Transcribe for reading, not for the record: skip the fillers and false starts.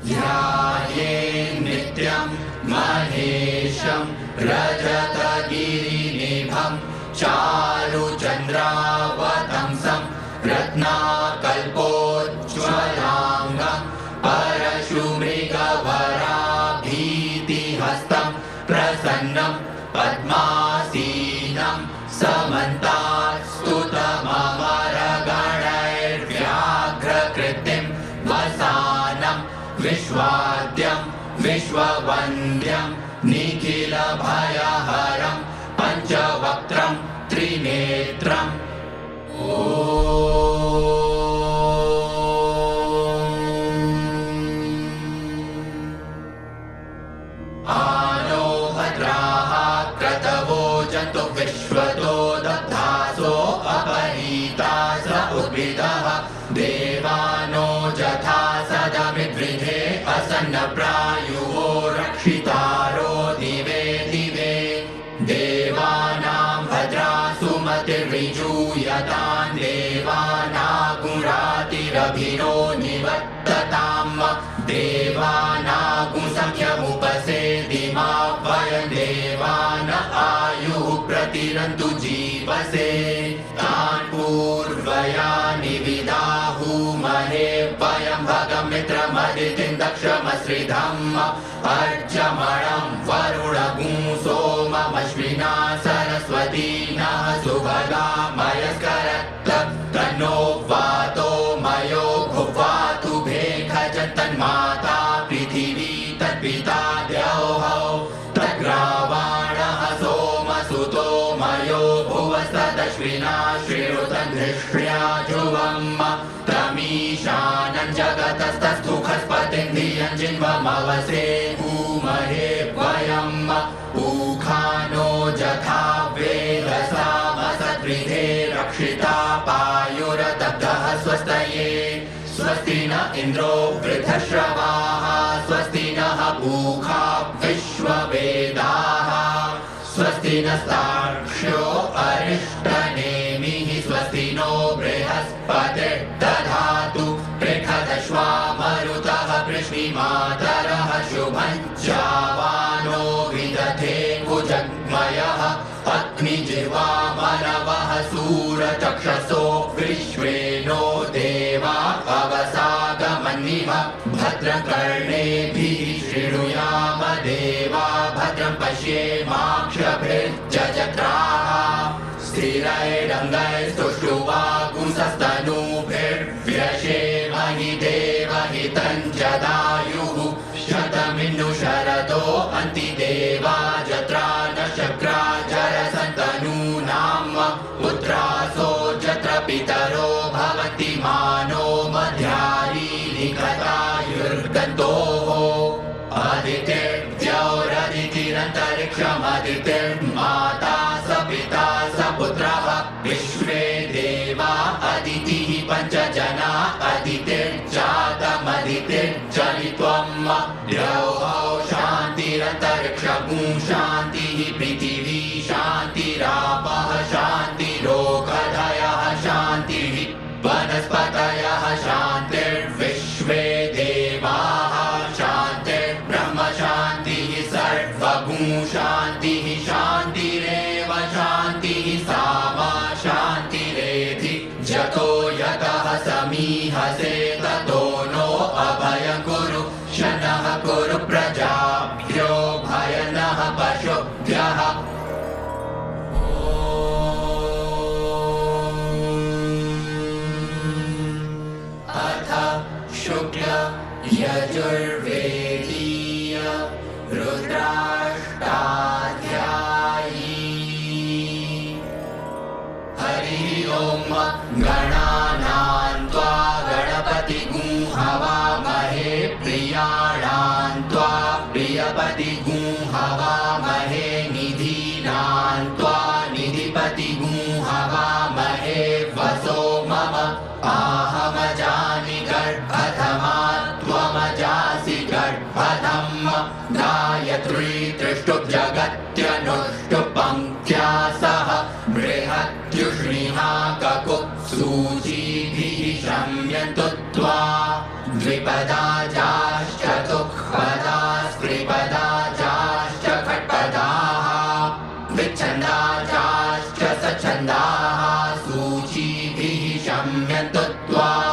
ध्याये नित्यं महेशं रजतगिरिनिभं चारुचन्द्रावतंसं रत्नाकल्पोज्ज्वलाङ्गं परशुमृगवराभीतिहस्तं प्रसन्नं पद्मासीनं समन्तास्तुतममरगणैर्व्याघ्रकृतिं वसानं विश्वाद्यं विश्ववन्द्यं निखिलभयहरं पञ्चवक्त्रं त्रिनेत्रम् आनो भद्राः क्रतवो जन्तु विश्वतो दग्धासो अपनीतास उद्भिदः देवानो जथा सदमिद्विधे असन्नप्रायुवो रक्षितारो दिवे दिवे देवानां भद्रा सुमतिर्विजूयतां देवानागुरातिरभिनो निवर्तताम् देवानागुसंख्यमुपसेदिमा वयं देवान आयुः प्रतिरन्तु जीवसे तान् पूर्वयानि विदाहुमहे वयं भगमित्रमदितिं दक्षमश्रिधम् अर्चमणं वरुणगुं सोममश्विना सरस्वती नः सुभगा मयस्करत्त तन्नो वातो मयो भुवातु भेखजन्तन्माता पृथिवी तत्पिता द्यौः तद्ग्रावाणः सोमसुतो मयो भुवस्तदश्विना श्रीरुतन्धृष्ट्या ध्रुवम् तमीशानं जगतस्तस्थुखस्पतिं धियं जिन्वमवसे भूमहे वयम् ऊखानो जथा वेदसामसद्विधे रक्षिता पायुरदब्धः स्वस्तये स्वस्ति न इन्द्रो वृद्धश्रवाः स्वस्ति नः पूषा विश्ववेदाः स्वस्ति नस्तार्क्ष्यो अरिष्टनेमिः स्वस्ति नो बृहस्पतिर्दधातु पृषदश्वा मरुतः पृश्निमातरः शुभं जावानो विदधे कुजग्मयः अग्निजिह्वा मनवः सूरचक्षसो विश्वे नो देवा अवसागमन्निव भद्रकर्णेभिः शृणुयाम देवा भद्रं पश्येमाक्षभिर्जजत्राः स्थिरैरङ्गैस्तुष्टुवागुंसस्तनूभिर्व्यशेमहि देवहितं जदायुः शतमिन्नु शरदो अन्ति देवा जत्रा न शक्रा जरसन्तनूनां पुत्रासो जत्र पितरो भवन्ति मानो मध्यारी निकटायुर्गन्तोः आदितिर्द्यौरदितिरन्तरिक्षमदितिर्माता स पिता स पुत्रः विश्वे देवा अदितिः पञ्चजना अदितिर्जातमदितिर्जनित्वम् द्यौः शान्तिरन्तरिक्षगुं शान्तिः पृथिवी शान्तिरापः शान्तिरोगधयः शान्तिः वनस्पतयः शान्तिर्विश्वे देवाः शान्तिर्ब्रह्म शान्तिः सर्वगुं शान्तिः शान्तिरेव शान्तिः सामा शान्तिरेधि जतो यतः समीहसे ततो नो अभयं कुरु शनः कुरु प्रजाभ्यो भयनः पशुभ्यः शुक्ल यजुर्वेदीय रुद्राष्टाध्यायी हरि ओम गणानां त्वा गणपतिगुं हवामहे प्रियाणां त्वा प्रियपतिगुं हवामहे निधीनां त्वा निधिपतिगुं हवामहे वसो मम आहमजानि गर्भधमा त्वमजासि गर्भधम् गायत्री त्रिष्टुप् जगत्यनुष्टुप् पङ्क्त्या सह बृहत्युष्णिहा ककुत्सूचीभिः शम्यन्तु त्वा द्विपदा जाश्च शम्यतु त्वा